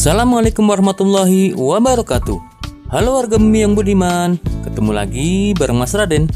Assalamualaikum warahmatullahi wabarakatuh. Halo warga bumi yang budiman, ketemu lagi bareng Mas Raden.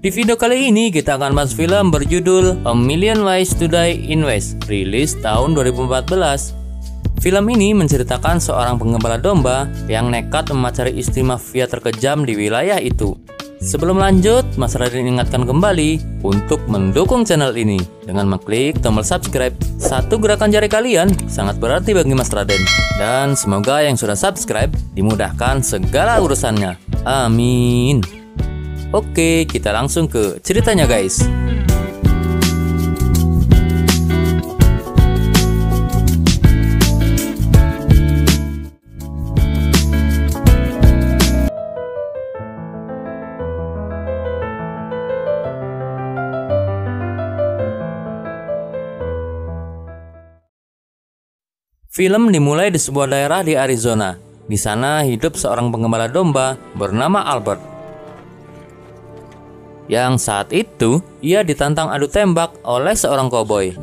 Di video kali ini kita akan bahas film berjudul A Million Ways to Die in West, rilis tahun 2014. Film ini menceritakan seorang penggembala domba yang nekat memacari istri mafia terkejam di wilayah itu. Sebelum lanjut, Mas Raden ingatkan kembali untuk mendukung channel ini dengan mengklik tombol subscribe. Satu gerakan jari kalian sangat berarti bagi Mas Raden. Dan semoga yang sudah subscribe dimudahkan segala urusannya. Amin. Oke, kita langsung ke ceritanya guys. Film dimulai di sebuah daerah di Arizona. Di sana hidup seorang penggembala domba bernama Albert. Yang saat itu ia ditantang adu tembak oleh seorang koboi.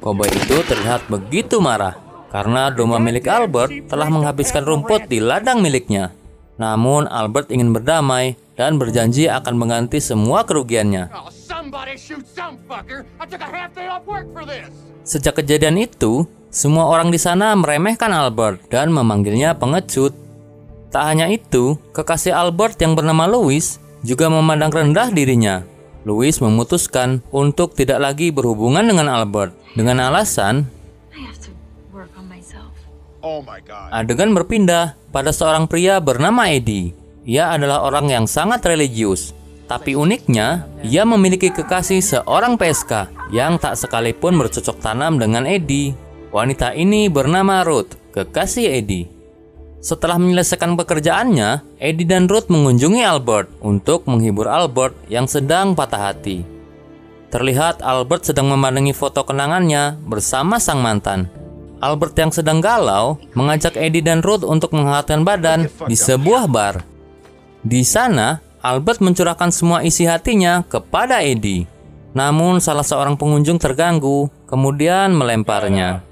Koboi itu terlihat begitu marah karena domba milik Albert telah menghabiskan rumput di ladang miliknya. Namun Albert ingin berdamai dan berjanji akan mengganti semua kerugiannya. Sejak kejadian itu, semua orang di sana meremehkan Albert dan memanggilnya pengecut. Tak hanya itu, kekasih Albert yang bernama Louis juga memandang rendah dirinya. Louis memutuskan untuk tidak lagi berhubungan dengan Albert dengan alasan adegan berpindah pada seorang pria bernama Eddie. Ia adalah orang yang sangat religius. Tapi uniknya, ia memiliki kekasih seorang PSK yang tak sekalipun bercocok tanam dengan Eddie. Wanita ini bernama Ruth, kekasih Eddie. Setelah menyelesaikan pekerjaannya, Eddie dan Ruth mengunjungi Albert untuk menghibur Albert yang sedang patah hati. Terlihat Albert sedang memandangi foto kenangannya bersama sang mantan. Albert yang sedang galau mengajak Eddie dan Ruth untuk menghangatkan badan di sebuah bar. Di sana, Albert mencurahkan semua isi hatinya kepada Eddie. Namun salah seorang pengunjung terganggu, kemudian melemparnya.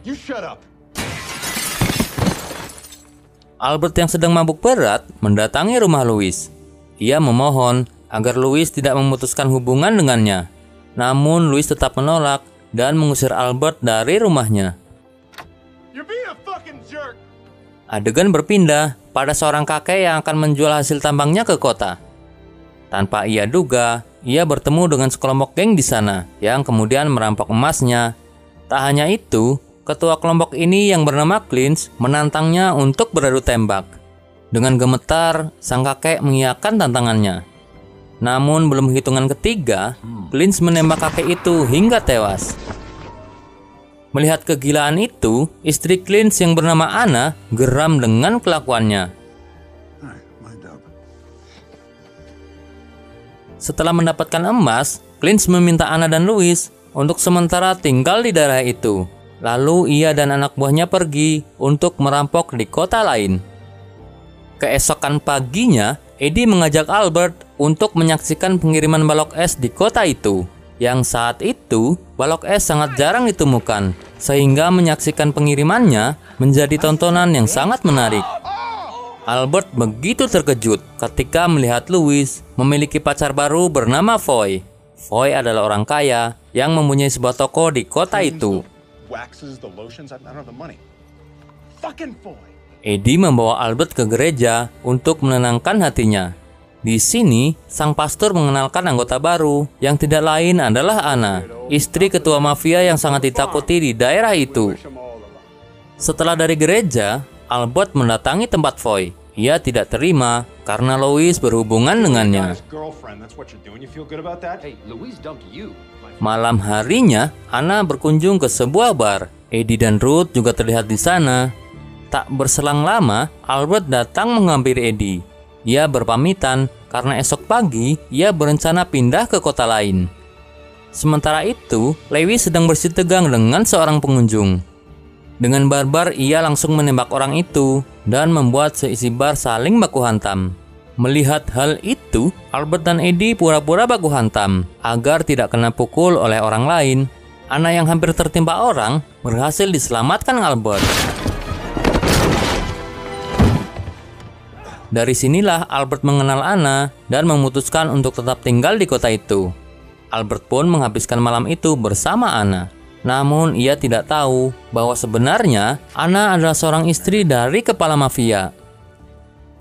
Albert yang sedang mabuk berat mendatangi rumah Louis. Ia memohon agar Louis tidak memutuskan hubungan dengannya. Namun Louis tetap menolak dan mengusir Albert dari rumahnya. Adegan berpindah pada seorang kakek yang akan menjual hasil tambangnya ke kota. Tanpa ia duga, ia bertemu dengan sekelompok geng di sana yang kemudian merampok emasnya. Tak hanya itu, ketua kelompok ini yang bernama Clint menantangnya untuk beradu tembak. Dengan gemetar, sang kakek mengiyakan tantangannya. Namun belum hitungan ketiga, Clint menembak kakek itu hingga tewas. Melihat kegilaan itu, istri Clint yang bernama Anna geram dengan kelakuannya. Setelah mendapatkan emas, Clint meminta Anna dan Louis untuk sementara tinggal di daerah itu. Lalu ia dan anak buahnya pergi untuk merampok di kota lain. Keesokan paginya, Eddie mengajak Albert untuk menyaksikan pengiriman balok es di kota itu. Yang saat itu, balok es sangat jarang ditemukan, sehingga menyaksikan pengirimannya menjadi tontonan yang sangat menarik. Albert begitu terkejut ketika melihat Louis memiliki pacar baru bernama Foy. Foy adalah orang kaya yang mempunyai sebuah toko di kota itu. Eddie membawa Albert ke gereja untuk menenangkan hatinya. Di sini, sang pastor mengenalkan anggota baru yang tidak lain adalah Anna, istri ketua mafia yang sangat ditakuti di daerah itu. Setelah dari gereja, Albert mendatangi tempat Foy. Ia tidak terima karena Louis berhubungan dengannya. Malam harinya, Anna berkunjung ke sebuah bar. Eddie dan Ruth juga terlihat di sana. Tak berselang lama, Albert datang menghampiri Eddie. Ia berpamitan karena esok pagi ia berencana pindah ke kota lain. Sementara itu, Lewis sedang bersih tegang dengan seorang pengunjung. Dengan barbar ia langsung menembak orang itu dan membuat seisi bar saling baku hantam. Melihat hal itu, Albert dan Eddie pura-pura baku hantam agar tidak kena pukul oleh orang lain. Anna yang hampir tertimpa orang berhasil diselamatkan Albert. Dari sinilah Albert mengenal Anna dan memutuskan untuk tetap tinggal di kota itu. Albert pun menghabiskan malam itu bersama Anna. Namun ia tidak tahu bahwa sebenarnya Anna adalah seorang istri dari kepala mafia.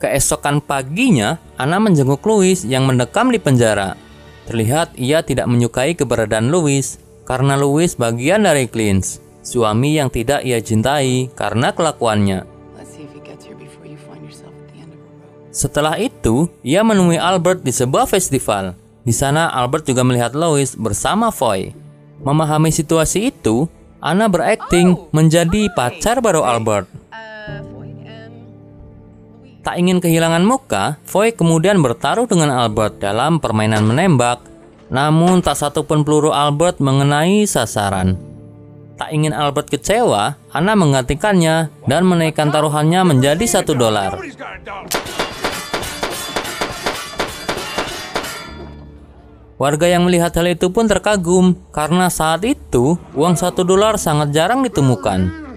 Keesokan paginya, Anna menjenguk Louis yang mendekam di penjara. Terlihat ia tidak menyukai keberadaan Louis karena Louis bagian dari Clint, suami yang tidak ia cintai karena kelakuannya. Setelah itu, ia menemui Albert di sebuah festival. Di sana Albert juga melihat Louis bersama Foy. Memahami situasi itu, Anna berakting menjadi pacar baru Albert. Tak ingin kehilangan muka, Foy kemudian bertaruh dengan Albert dalam permainan menembak. Namun tak satu pun peluru Albert mengenai sasaran. Tak ingin Albert kecewa, Anna menggantikannya dan menaikkan taruhannya menjadi $1. Warga yang melihat hal itu pun terkagum karena saat itu uang $1 sangat jarang ditemukan.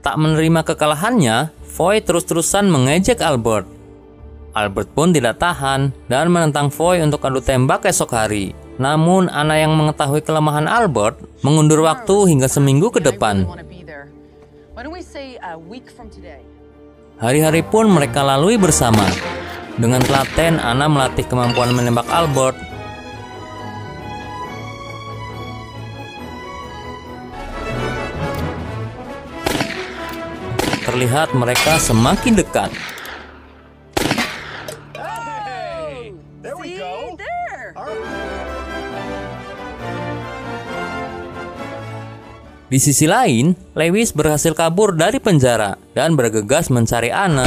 Tak menerima kekalahannya, Foy terus-terusan mengejek Albert. Albert pun tidak tahan dan menentang Foy untuk adu tembak esok hari. Namun Anna yang mengetahui kelemahan Albert mengundur waktu hingga seminggu ke depan. Hari-hari pun mereka lalui bersama. Dengan telaten, Anna melatih kemampuan menembak Albert. Terlihat mereka semakin dekat. Di sisi lain, Lewis berhasil kabur dari penjara dan bergegas mencari Anna.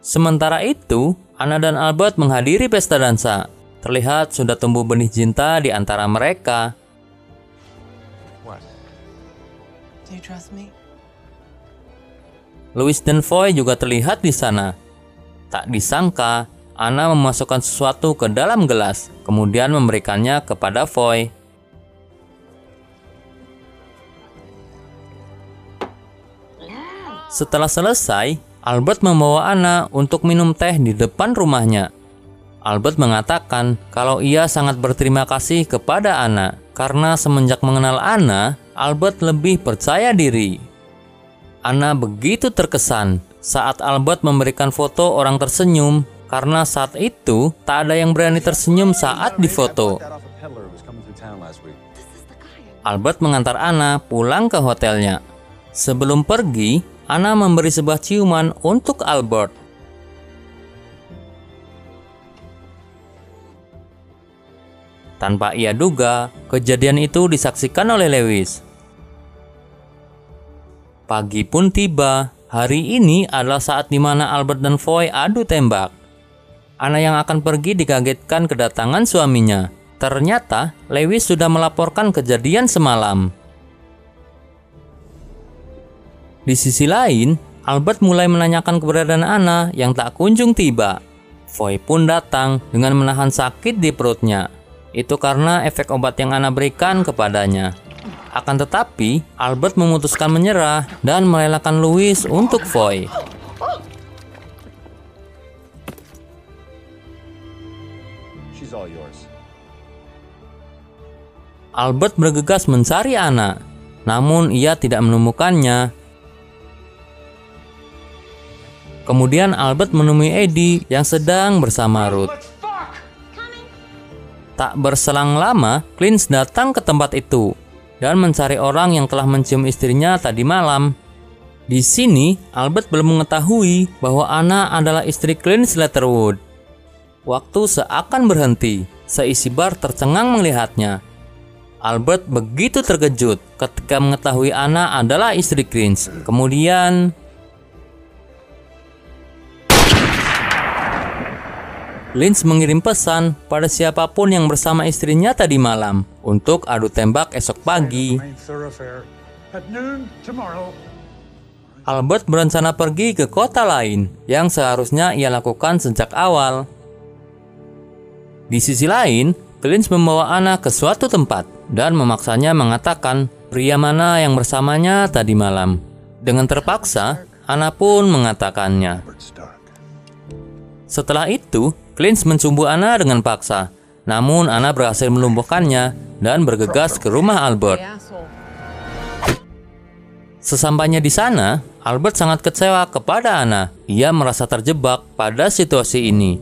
Sementara itu, Anna dan Albert menghadiri pesta dansa. Terlihat sudah tumbuh benih cinta di antara mereka. Louis dan Foy juga terlihat di sana. Tak disangka, Anna memasukkan sesuatu ke dalam gelas, kemudian memberikannya kepada Foy. Setelah selesai, Albert membawa Anna untuk minum teh di depan rumahnya. Albert mengatakan kalau ia sangat berterima kasih kepada Anna karena semenjak mengenal Anna, Albert lebih percaya diri. Anna begitu terkesan saat Albert memberikan foto orang tersenyum karena saat itu tak ada yang berani tersenyum saat difoto. Albert mengantar Anna pulang ke hotelnya. Sebelum pergi, Anna memberi sebuah ciuman untuk Albert. Tanpa ia duga, kejadian itu disaksikan oleh Lewis. Pagi pun tiba. Hari ini adalah saat di mana Albert dan Foy adu tembak. Anna yang akan pergi dikagetkan kedatangan suaminya. Ternyata Lewis sudah melaporkan kejadian semalam. Di sisi lain, Albert mulai menanyakan keberadaan Anna yang tak kunjung tiba. Foy pun datang dengan menahan sakit di perutnya. Itu karena efek obat yang Anna berikan kepadanya. Akan tetapi, Albert memutuskan menyerah dan merelakan Louis untuk Foy. Albert bergegas mencari Anna, namun ia tidak menemukannya. Kemudian Albert menemui Eddie yang sedang bersama Ruth. Tak berselang lama, Clint datang ke tempat itu dan mencari orang yang telah mencium istrinya tadi malam. Di sini, Albert belum mengetahui bahwa Anna adalah istri Clint Slatterwood. Waktu seakan berhenti, seisi bar tercengang melihatnya. Albert begitu terkejut ketika mengetahui Anna adalah istri Clint. Kemudian, Clint mengirim pesan pada siapapun yang bersama istrinya tadi malam untuk adu tembak esok pagi. Albert berencana pergi ke kota lain yang seharusnya ia lakukan sejak awal. Di sisi lain, Clint membawa Anna ke suatu tempat dan memaksanya mengatakan pria mana yang bersamanya tadi malam. Dengan terpaksa, Anna pun mengatakannya. Setelah itu, Clint mencumbu Anna dengan paksa. Namun Anna berhasil melumpuhkannya dan bergegas ke rumah Albert. Sesampainya di sana, Albert sangat kecewa kepada Anna. Ia merasa terjebak pada situasi ini.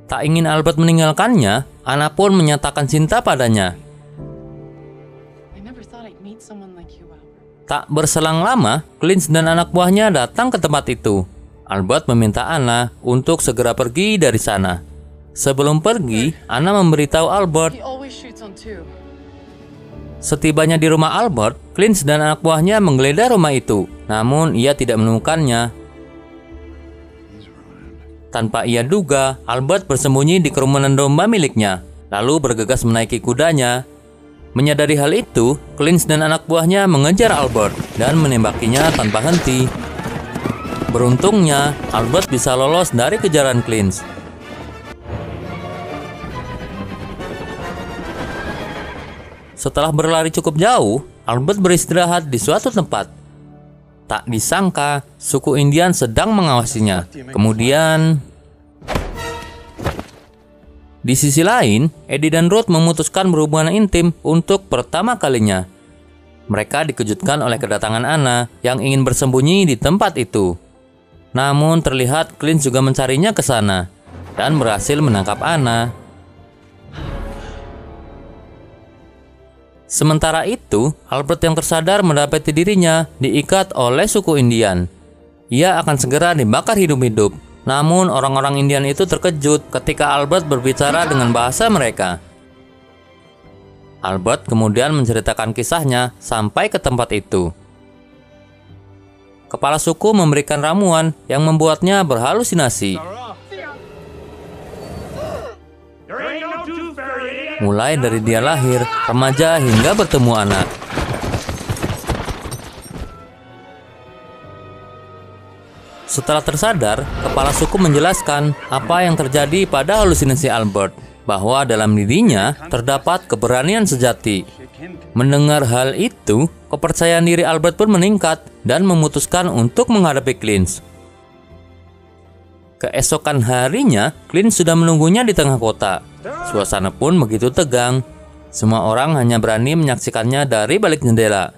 Tak ingin Albert meninggalkannya, Anna pun menyatakan cinta padanya. Tak berselang lama, Clint dan anak buahnya datang ke tempat itu. Albert meminta Anna untuk segera pergi dari sana. Sebelum pergi, Anna memberitahu Albert. Setibanya di rumah Albert, Clint dan anak buahnya menggeledah rumah itu. Namun ia tidak menemukannya. Tanpa ia duga, Albert bersembunyi di kerumunan domba miliknya, lalu bergegas menaiki kudanya. Menyadari hal itu, Clint dan anak buahnya mengejar Albert dan menembakinya tanpa henti. Beruntungnya, Albert bisa lolos dari kejaran Clint. Setelah berlari cukup jauh, Albert beristirahat di suatu tempat. Tak disangka, suku Indian sedang mengawasinya. Kemudian, di sisi lain, Eddie dan Ruth memutuskan berhubungan intim untuk pertama kalinya. Mereka dikejutkan oleh kedatangan Anna yang ingin bersembunyi di tempat itu. Namun terlihat Clint juga mencarinya ke sana dan berhasil menangkap Anna. Sementara itu, Albert yang tersadar mendapati dirinya diikat oleh suku Indian. Ia akan segera dibakar hidup-hidup. Namun orang-orang Indian itu terkejut ketika Albert berbicara dengan bahasa mereka. Albert kemudian menceritakan kisahnya sampai ke tempat itu. Kepala suku memberikan ramuan yang membuatnya berhalusinasi. Mulai dari dia lahir, remaja hingga bertemu anak. Setelah tersadar, kepala suku menjelaskan apa yang terjadi pada halusinasi Albert, bahwa dalam dirinya terdapat keberanian sejati. Mendengar hal itu, kepercayaan diri Albert pun meningkat dan memutuskan untuk menghadapi Clint. Keesokan harinya, Clint sudah menunggunya di tengah kota. Suasana pun begitu tegang. Semua orang hanya berani menyaksikannya dari balik jendela.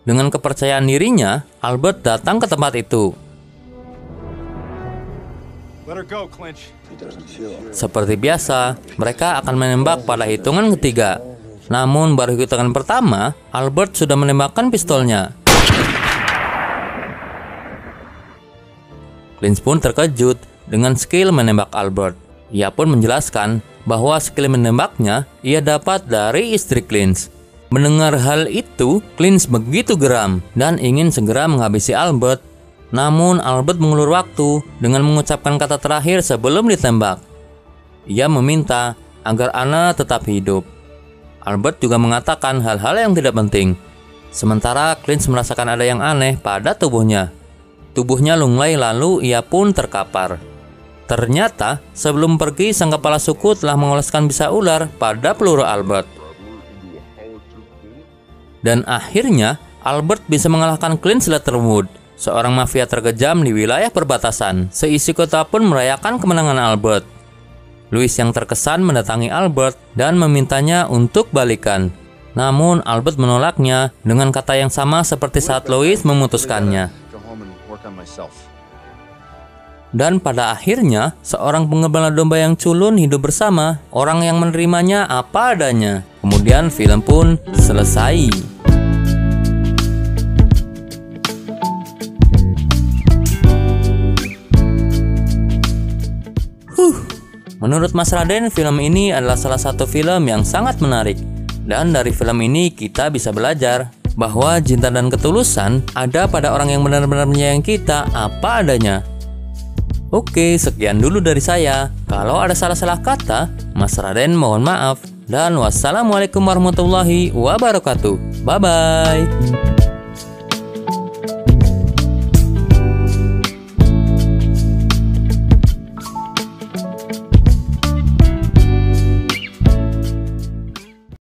Dengan kepercayaan dirinya, Albert datang ke tempat itu. Seperti biasa, mereka akan menembak pada hitungan ketiga. Namun baru hitungan pertama, Albert sudah menembakkan pistolnya. Clint pun terkejut dengan skill menembak Albert. Ia pun menjelaskan bahwa skill menembaknya ia dapat dari istri Clint. Mendengar hal itu, Clint begitu geram dan ingin segera menghabisi Albert. Namun Albert mengulur waktu dengan mengucapkan kata terakhir sebelum ditembak. Ia meminta agar Anna tetap hidup. Albert juga mengatakan hal-hal yang tidak penting. Sementara Clint merasakan ada yang aneh pada tubuhnya. Tubuhnya lunglai lalu ia pun terkapar. Ternyata sebelum pergi sang kepala suku telah mengoleskan bisa ular pada peluru Albert. Dan akhirnya Albert bisa mengalahkan Clint Slaughterwood, seorang mafia terkejam di wilayah perbatasan. Seisi kota pun merayakan kemenangan Albert. Louis yang terkesan mendatangi Albert dan memintanya untuk balikan. Namun Albert menolaknya dengan kata yang sama seperti saat Louis memutuskannya. Dan pada akhirnya, seorang pengembala domba yang culun hidup bersama orang yang menerimanya apa adanya. Kemudian film pun selesai. Menurut Mas Raden, film ini adalah salah satu film yang sangat menarik. Dan dari film ini kita bisa belajar bahwa cinta dan ketulusan ada pada orang yang benar-benar menyayangi kita apa adanya. Oke, sekian dulu dari saya. Kalau ada salah-salah kata, Mas Raden mohon maaf. Dan wassalamualaikum warahmatullahi wabarakatuh. Bye-bye.